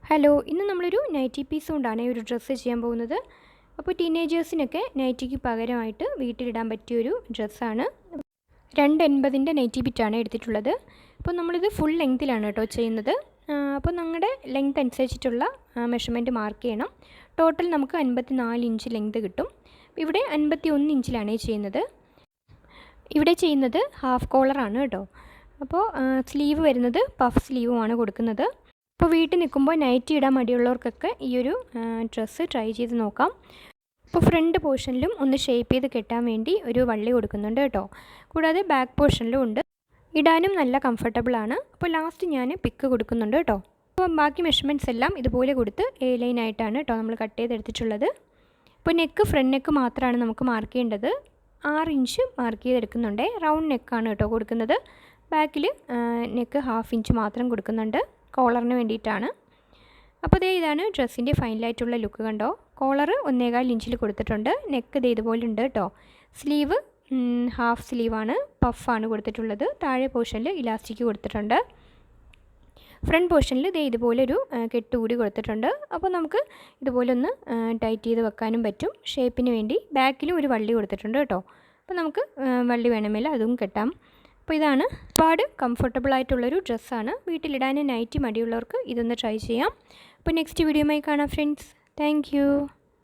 Hello, ഇന്ന് നമ്മളൊരു nightie piece കൊണ്ടാണ് ഒരു ഡ്രസ്സ് ചെയ്യാൻ പോകുന്നത്. അപ്പോൾ ടീനേജേഴ്സിനൊക്കെ നൈറ്റിക്ക് പകരമായിട്ട് വീട്ടിലിടാൻ പറ്റിയൊരു ഡ്രസ്സാണ്. 2.80-ൻ്റെ നൈറ്റി ബിറ്റാണ് എടുത്തിട്ടുള്ളത്. അപ്പോൾ നമ്മളിത് ഫുൾ ലെങ്ത്തിലാണ് കേട്ടോ ചെയ്യുന്നത്. അപ്പോൾ നിങ്ങളുടെ ലെങ്ത് അനുസരിച്ചിട്ടുള്ള മെഷർമെൻറ്റ് മാർക്ക് ചെയ്യണം. ടോട്ടൽ നമുക്ക് 54 ഇഞ്ച് ലെങ്ത് കിട്ടും. ഇവിടെ 51 ഇഞ്ചിലാണ് ചെയ്യുന്നത്. ഇവിടെ ചെയ്യുന്നത് ഹാഫ് കോളറാണ് കേട്ടോ. അപ്പോൾ സ്ലീവ് വരുന്നത് പഫ് സ്ലീവുമാണ് കൊടുക്കുന്നത്. അപ്പോൾ വീട്ടിൽ നിൽക്കുമ്പോൾ നൈറ്റി ഇടാൻ മടിയുള്ളവർക്കൊക്കെ ഈ ഒരു ഡ്രസ്സ് ട്രൈ ചെയ്ത് നോക്കാം. അപ്പോൾ ഫ്രണ്ട് പോർഷനിലും ഒന്ന് ഷേപ്പ് ചെയ്ത് കെട്ടാൻ വേണ്ടി ഒരു വള്ളി കൊടുക്കുന്നുണ്ട് കേട്ടോ. കൂടാതെ ബാക്ക് പോർഷനിലും ഉണ്ട്. ഇടാനും നല്ല കംഫർട്ടബിളാണ്. അപ്പോൾ ലാസ്റ്റ് ഞാൻ പിക്ക് കൊടുക്കുന്നുണ്ട് കേട്ടോ. അപ്പോൾ ബാക്കി മെഷർമെൻറ്റ്സ് എല്ലാം ഇതുപോലെ കൊടുത്ത് എ ലൈനായിട്ടാണ് കേട്ടോ നമ്മൾ കട്ട് ചെയ്തെടുത്തിട്ടുള്ളത്. അപ്പോൾ നെക്ക് ഫ്രണ്ട് നെക്ക് മാത്രമാണ് നമുക്ക് മാർക്ക് ചെയ്യേണ്ടത്. 6 ഇഞ്ച് മാർക്ക് ചെയ്തെടുക്കുന്നുണ്ട്. റൗണ്ട് നെക്കാണ് കേട്ടോ കൊടുക്കുന്നത്. ബാക്കിൽ നെക്ക് 1/2 ഇഞ്ച് മാത്രം കൊടുക്കുന്നുണ്ട്, കോളറിന് വേണ്ടിയിട്ടാണ്. അപ്പോൾ ഇതാണ് ഡ്രസ്സിൻ്റെ ഫൈനലായിട്ടുള്ള ലുക്ക്. കണ്ടോ, കോളർ 1.25 ഇഞ്ചിൽ കൊടുത്തിട്ടുണ്ട്. നെക്ക് ഇതുപോലെ ഉണ്ട് കേട്ടോ. സ്ലീവ് ഹാഫ് സ്ലീവാണ്, പഫാണ് കൊടുത്തിട്ടുള്ളത്. താഴെ പോർഷനിൽ ഇലാസ്റ്റിക് കൊടുത്തിട്ടുണ്ട്. ഫ്രണ്ട് പോർഷനിൽ ഇതുപോലൊരു കെട്ടുകൂടി കൊടുത്തിട്ടുണ്ട്. അപ്പോൾ നമുക്ക് ഇതുപോലെ ഒന്ന് ടൈറ്റ് ചെയ്ത് വെക്കാനും പറ്റും ഷേപ്പിന് വേണ്ടി. ബാക്കിലും ഒരു വള്ളി കൊടുത്തിട്ടുണ്ട് കേട്ടോ. അപ്പോൾ നമുക്ക് വള്ളി വേണമെങ്കിൽ അതും കെട്ടാം. അപ്പോൾ ഇതാണ് ഒരുപാട് കംഫർട്ടബിൾ ആയിട്ടുള്ളൊരു ഡ്രസ്സാണ്. വീട്ടിലിടാൻ നൈറ്റി മടിയുള്ളവർക്ക് ഇതൊന്ന് ട്രൈ ചെയ്യാം. അപ്പോൾ നെക്സ്റ്റ് വീഡിയോയുമായി കാണാം ഫ്രണ്ട്സ്. താങ്ക്